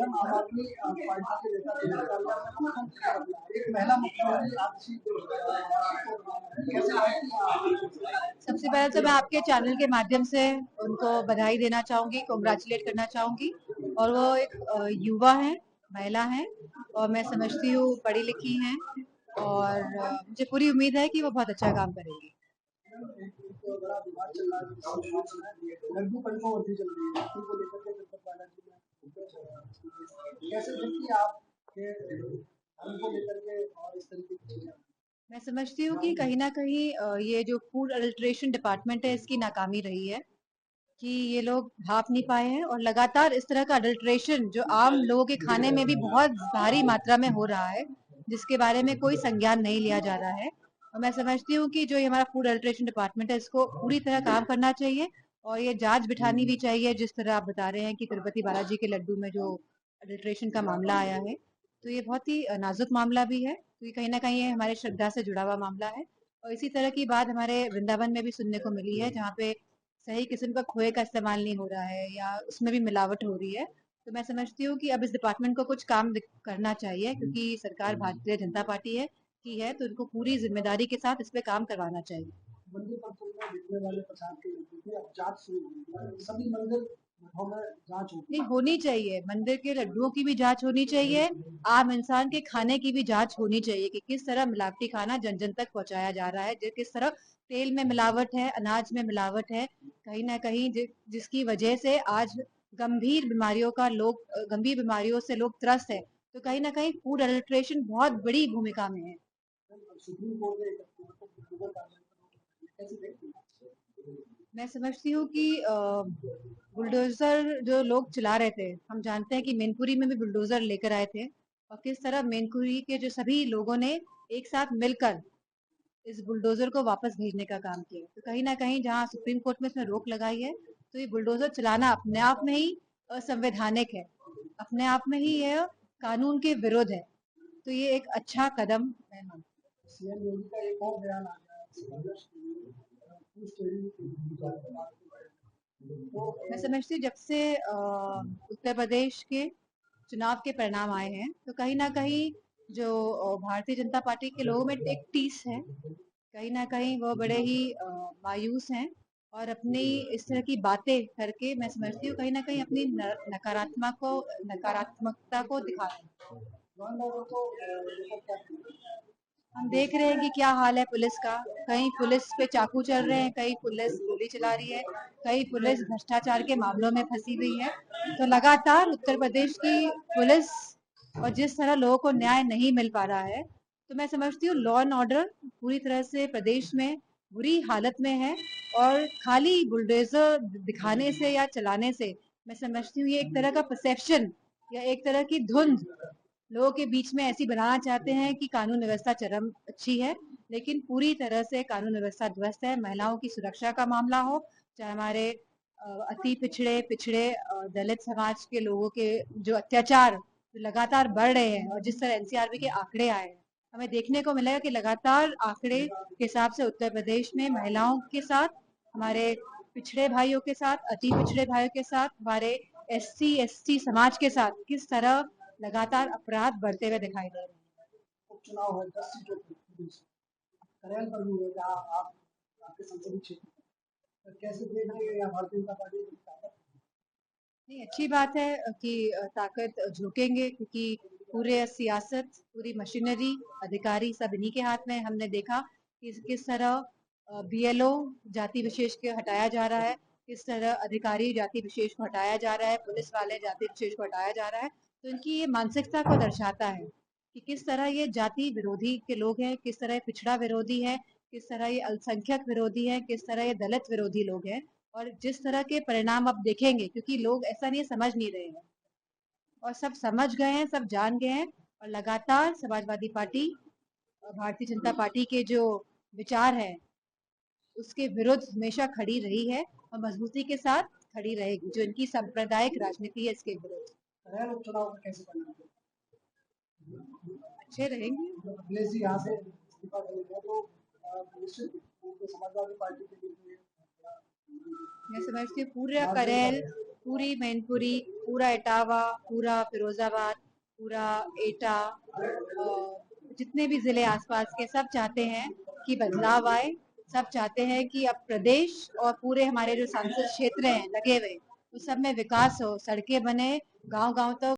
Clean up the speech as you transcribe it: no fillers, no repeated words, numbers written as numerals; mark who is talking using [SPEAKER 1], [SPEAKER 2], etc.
[SPEAKER 1] आम आदमी पार्टी के नेता के एक महिला मुख्यमंत्री आपसी कैसे
[SPEAKER 2] सबसे पहले तो मैं आपके चैनल के माध्यम से उनको बधाई देना चाहूंगी, कांग्रेचुलेट करना चाहूंगी। और वो एक युवा है, महिला है, और मैं समझती हूँ पढ़ी लिखी हैं, और मुझे पूरी उम्मीद है कि वो बहुत अच्छा काम करेगी।
[SPEAKER 1] बड़ा विवाद चल रहा है, लड्डू कंट्रोवर्सी चल रही है, उनको लेकर के चंद्रबाबू बालाजी ने कैसे देखिए आप उनको लेकर के और इस तरीके की चीजें।
[SPEAKER 2] मैं समझती हूँ कि कहीं ना कहीं ये जो फूड अडल्ट्रेशन डिपार्टमेंट है, इसकी नाकामी रही है कि ये लोग भाप नहीं पाए हैं, और लगातार इस तरह का अडल्ट्रेशन जो आम लोगों के खाने में भी बहुत भारी मात्रा में हो रहा है, जिसके बारे में कोई संज्ञान नहीं लिया जा रहा है। और मैं समझती हूँ कि जो ये हमारा फूड अडल्ट्रेशन डिपार्टमेंट है, इसको पूरी तरह काम करना चाहिए, और ये जांच बिठानी भी चाहिए। जिस तरह आप बता रहे हैं कि तिरुपति बालाजी के लड्डू में जो अडल्ट्रेशन का मामला आया है, तो ये बहुत ही नाजुक मामला भी है, क्योंकि कहीं ना कहीं ये हमारे श्रद्धा से जुड़ा हुआ मामला है। और इसी तरह की बात हमारे वृंदावन में भी सुनने को मिली है, जहाँ पे सही किस्म का खोए का इस्तेमाल नहीं हो रहा है, या उसमें भी मिलावट हो रही है। तो मैं समझती हूँ कि अब इस डिपार्टमेंट को कुछ काम करना चाहिए, क्योंकि सरकार भारतीय जनता पार्टी है की है, तो इनको पूरी जिम्मेदारी के साथ इस पे काम करवाना चाहिए।
[SPEAKER 1] मंदिर परिसर में बिकने वाले प्रसाद के लड्डू की अब जांच शुरू होगी, सभी मंदिर में जांच होगी।
[SPEAKER 2] नहीं, होनी चाहिए, मंदिर के लड्डुओं की भी जांच होनी चाहिए, आम इंसान के खाने की भी जांच होनी चाहिए कि किस तरह मिलावटी खाना जन जन तक पहुंचाया जा रहा है, किस तरह तेल में मिलावट है, अनाज में मिलावट है, कहीं ना कहीं जिसकी वजह से आज गंभीर बीमारियों से लोग त्रस्त है। तो कहीं ना कहीं फूड अडल्ट्रेशन बहुत बड़ी भूमिका में है।
[SPEAKER 1] सुप्रीम कोर्ट ने कैसे देखते हैं?
[SPEAKER 2] मैं समझती हूँ कि बुलडोजर जो लोग चला रहे थे, हम जानते हैं कि मैनपुरी में भी बुलडोजर लेकर आए थे, और किस तरह मैनपुरी के जो सभी लोगों ने एक साथ मिलकर इस बुलडोजर को वापस भेजने का काम किया। तो कहीं ना कहीं जहाँ सुप्रीम कोर्ट में इसमें रोक लगाई है, तो ये बुलडोजर चलाना अपने आप में ही असंवैधानिक है, अपने आप में ही यह कानून के विरुद्ध है। तो ये एक अच्छा कदम मैं मानती
[SPEAKER 1] सीएम योगी का एक और बयान आ गया
[SPEAKER 2] हूँ। मैं समझती हूँ जब से उत्तर प्रदेश के चुनाव के परिणाम आए हैं, तो कहीं ना कहीं जो भारतीय जनता पार्टी के लोगों में एक टीस है, कहीं ना कहीं वो बड़े ही मायूस हैं, और अपनी इस तरह की बातें करके मैं समझती हूँ कहीं ना कहीं अपनी नकारात्मकता को दिखा रहे हैं। हम देख रहे हैं कि क्या हाल है पुलिस का, कहीं पुलिस पे चाकू चल रहे हैं, कहीं पुलिस गोली चला रही है, कहीं पुलिस भ्रष्टाचार के मामलों में फंसी हुई है। तो लगातार उत्तर प्रदेश की पुलिस और जिस तरह लोगों को न्याय नहीं मिल पा रहा है, तो मैं समझती हूँ लॉ एंड ऑर्डर पूरी तरह से प्रदेश में बुरी हालत में है। और खाली बुलडोजर दिखाने से या चलाने से मैं समझती हूँ ये एक तरह का परसेप्शन या एक तरह की धुंध लोगों के बीच में ऐसी बनाना चाहते हैं कि कानून व्यवस्था चरम अच्छी है, लेकिन पूरी तरह से कानून व्यवस्था ध्वस्त है। महिलाओं की सुरक्षा का मामला हो, चाहे हमारे अति पिछड़े पिछड़े दलित समाज के लोगों के जो अत्याचार लगातार बढ़ रहे हैं, और जिस तरह एनसीआरबी के आंकड़े आए हैं, हमें देखने को मिलेगा कि लगातार आंकड़े के हिसाब से उत्तर प्रदेश में महिलाओं के साथ, हमारे पिछड़े भाइयों के साथ, अति पिछड़े भाइयों के साथ, हमारे एससी एसटी समाज के साथ किस तरह लगातार अपराध बढ़ते हुए दिखाई दे रहे हैं।
[SPEAKER 1] उपचुनाव है 10 सीटों करेल पर भी होगा, आप आपके संसदीय क्षेत्र तो कैसे देख रहे हैं या भारतीय जनता पार्टी की ताकत?
[SPEAKER 2] नहीं, अच्छी बात है कि ताकत झोंकेंगे, क्योंकि पूरे सियासत, पूरी मशीनरी, अधिकारी सब इन्हीं के हाथ में। हमने देखा कि किस तरह बीएलओ जाति विशेष के हटाया जा रहा है, किस तरह अधिकारी जाति विशेष को हटाया जा रहा है, पुलिस वाले जाति विशेष को हटाया जा रहा है। तो इनकी ये मानसिकता को दर्शाता है कि किस तरह ये जाति विरोधी के लोग हैं, किस तरह ये पिछड़ा विरोधी है, किस तरह ये अल्पसंख्यक विरोधी है, किस तरह ये दलित विरोधी लोग हैं। और जिस तरह के परिणाम अब देखेंगे, क्योंकि लोग ऐसा नहीं समझ नहीं रहे हैं, और सब समझ गए हैं, सब जान गए हैं, और लगातार समाजवादी पार्टी और भारतीय जनता पार्टी के जो विचार है उसके विरुद्ध हमेशा खड़ी रही है, और मजबूती के साथ खड़ी रहेगी, जो इनकी सांप्रदायिक राजनीति है इसके विरुद्ध।
[SPEAKER 1] करेल उपचुनाव का कैसे करना है?
[SPEAKER 2] अच्छे रहेंगे।
[SPEAKER 1] अखिलेश जी यहाँ से इस्तीफा देंगे तो निश्चित रूप से समाजवादी पार्टी के लिए
[SPEAKER 2] मैं समझती हूँ पूरा करेल, पूरी मैनपुरी, पूरा इटावा, पूरा फिरोजाबाद, पूरा एटा, जितने भी जिले आसपास के सब चाहते हैं कि बदलाव आए। सब चाहते हैं कि अब प्रदेश और पूरे हमारे जो सांसद क्षेत्र हैं लगे हुए उस सब में विकास हो, सड़कें बने, गांव गांव तक